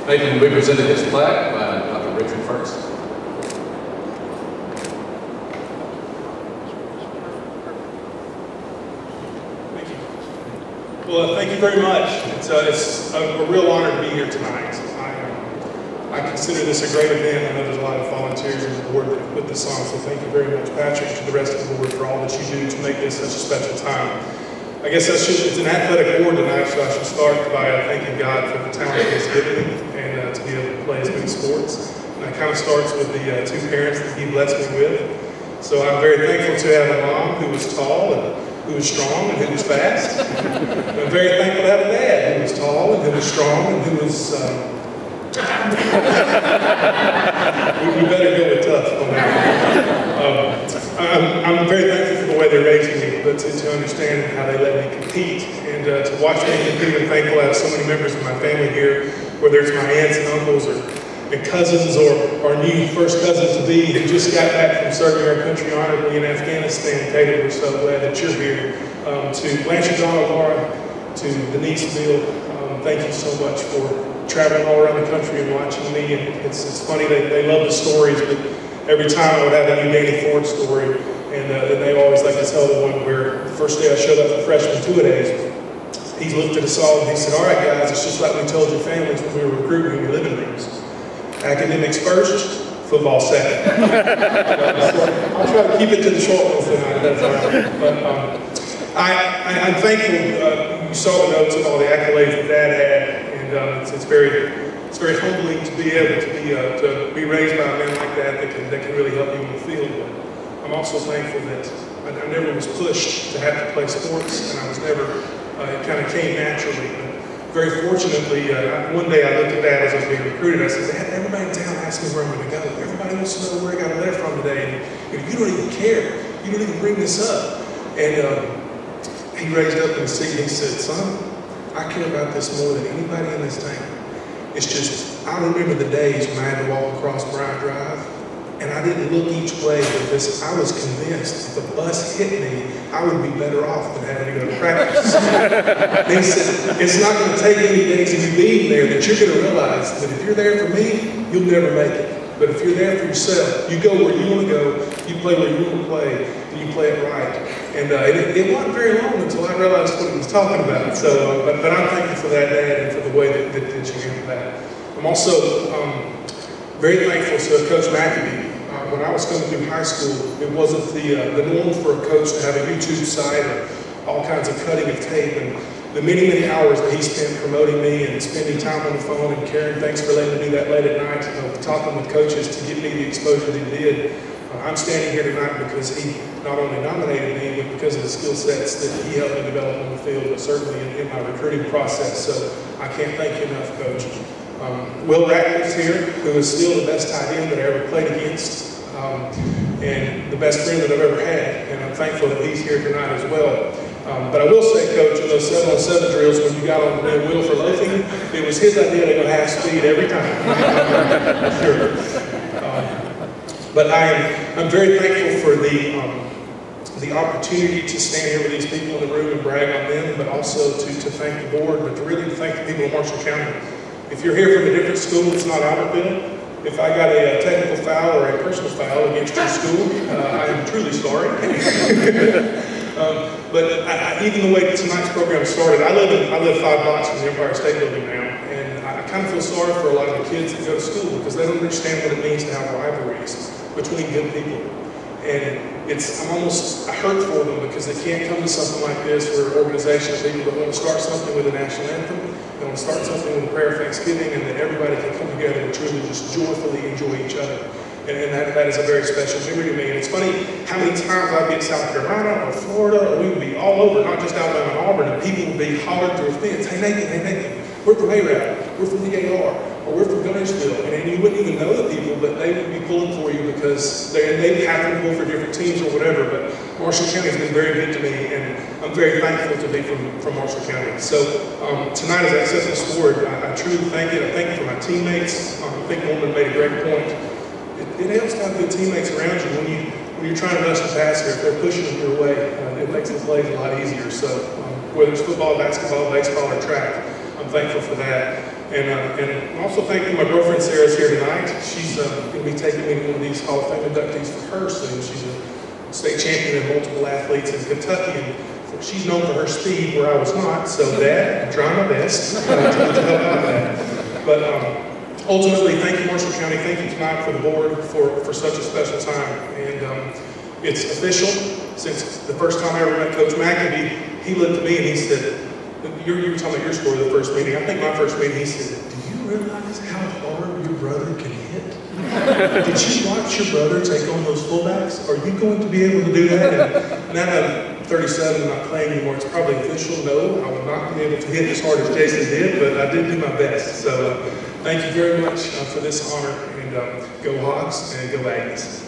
Nathan will be presented his plaque by Dr. Richard First. Thank you. Well, thank you very much. It's a real honor to be here tonight. I consider this a great event. I know there's a lot of volunteers on the board that have put this on, so thank you very much, Patrick, to the rest of the board for all that you do to make this such a special time. I guess it's an athletic award tonight, so I should start by thanking God for the talent He has given me and to be able to play as many sports. And that kind of starts with the two parents that He blessed me with. So I'm very thankful to have a mom who was tall and who was strong and who was fast. I'm very thankful to have a dad who was tall and who was strong and who was... we better go with tough on that. I'm very thankful for the way they're raising me, but to understand how they let me compete and to watch me compete. I'm thankful I have so many members of my family here, whether it's my aunts and uncles or cousins or new first cousins to be who just got back from serving our country honorably in Afghanistan. Katie, we're so glad that you're here. To Blanche Donald, Laura, to Denise Bill, thank you so much for traveling all around the country and watching me. And it's funny, they love the stories, but every time I would have a new Danny Ford story, and they always like to tell the one where the first day I showed up for freshman two-a-days, he looked at us all and he said, "All right, guys, it's just like we told your families when we were recruiting in your living rooms. Academics first, football second." I'll try to keep it to the short ones tonight, that's all right. But I'm thankful you saw the notes of all the accolades that Dad had. It's very humbling to be able to be raised by a man like that can really help you in the field. But I'm also thankful that I never was pushed to have to play sports, and I was never, it kind of came naturally. But very fortunately, one day I looked at Dad as I was being recruited. I said, "Dad, everybody in town asked me where I'm going to go. Everybody wants to know where I got a letter from today. And you don't even care. You don't even bring this up." And he raised up in the seat and he said, "Son, I care about this more than anybody in this town. It's just, I remember the days when I had to walk across Bryant Drive, and I didn't look each way because I was convinced if a bus hit me, I would be better off than having to go to practice." And he said, "It's not going to take any days of you being there that you're going to realize that if you're there for me, you'll never make it. But if you're there for yourself, you go where you want to go, you play where you want to play, and you play it right." And it wasn't very long until I realized what he was talking about. So, but I'm thankful for that, Dad, and for the way that you handled that. I'm also very thankful to Coach McAbee. When I was coming through high school, it wasn't the norm for a coach to have a YouTube site or all kinds of cutting of tape. And the many hours that he spent promoting me and spending time on the phone, and Karen, thanks for letting me do that late at night, talking with coaches to get me the exposure that he did. I'm standing here tonight because he not only nominated me, but because of the skill sets that he helped me develop on the field, but certainly in my recruiting process. So I can't thank you enough, Coach. Will Ratcliffe's here, who is still the best tight end that I ever played against, and the best friend that I've ever had. And I'm thankful that he's here tonight as well. But I will say, Coach, in those 7-on-7 drills, when you got on the Will for loafing, it was his idea to go half speed every time. Sure. But I'm very thankful for the opportunity to stand here with these people in the room and brag on them, but also to thank the board, but to really thank the people of Marshall County. If you're here from a different school, it's not Albertville. If I got a technical foul or a personal foul against your school, I am truly sorry. But even the way that tonight's program started, I live 5 blocks from the Empire State Building now, and I kind of feel sorry for a lot of the kids that go to school because they don't understand what it means to have rivalries between good people. And I hurt for them because they can't come to something like this where an organization of people that want to start something with a national anthem, they want to start something with a prayer of thanksgiving, and that everybody can come together and truly just joyfully enjoy each other. And that is a very special memory to me. And it's funny how many times I'd be in South Carolina or Florida, or we would be all over, not just Alabama and Auburn, and people would be hollering through a fence, "Hey Nathan, we're from A-Rap, we're from the AR, or we're from Gunnersville," and you wouldn't even know the people, but they would be pulling for you because they happen to go for different teams or whatever. But Marshall County has been very good to me, and I'm very thankful to be from Marshall County. So tonight, as I accept this award, I truly thank you. I thank you for my teammates. I think Norman made a great point. It helps to have good teammates around you when you're trying to rush the passer. If they're pushing them your way, it makes the plays a lot easier. So whether it's football, basketball, baseball, or track, I'm thankful for that. And also thanking my girlfriend Sarah's here tonight. She's going to be taking me to one of these Hall of Fame inductees for her soon. She's a state champion and multiple athletes in Kentucky. And she's known for her speed where I was not. So Dad, I'm trying my best to help out that. But ultimately, thank you Marshall County. Thank you tonight for the board for such a special time. And it's official. Since the first time I ever met Coach McAbee, he looked at me and he said, you were talking about your score of the first meeting. I think my first meeting, he said, do you realize how hard your brother can hit? Did you watch your brother take on those fullbacks? Are you going to be able to do that? And now that I'm 37 and not playing anymore, it's probably official. No, I will not be able to hit as hard as Jason did, but I did do my best. So thank you very much for this honor, and go Hawks and go Aggies.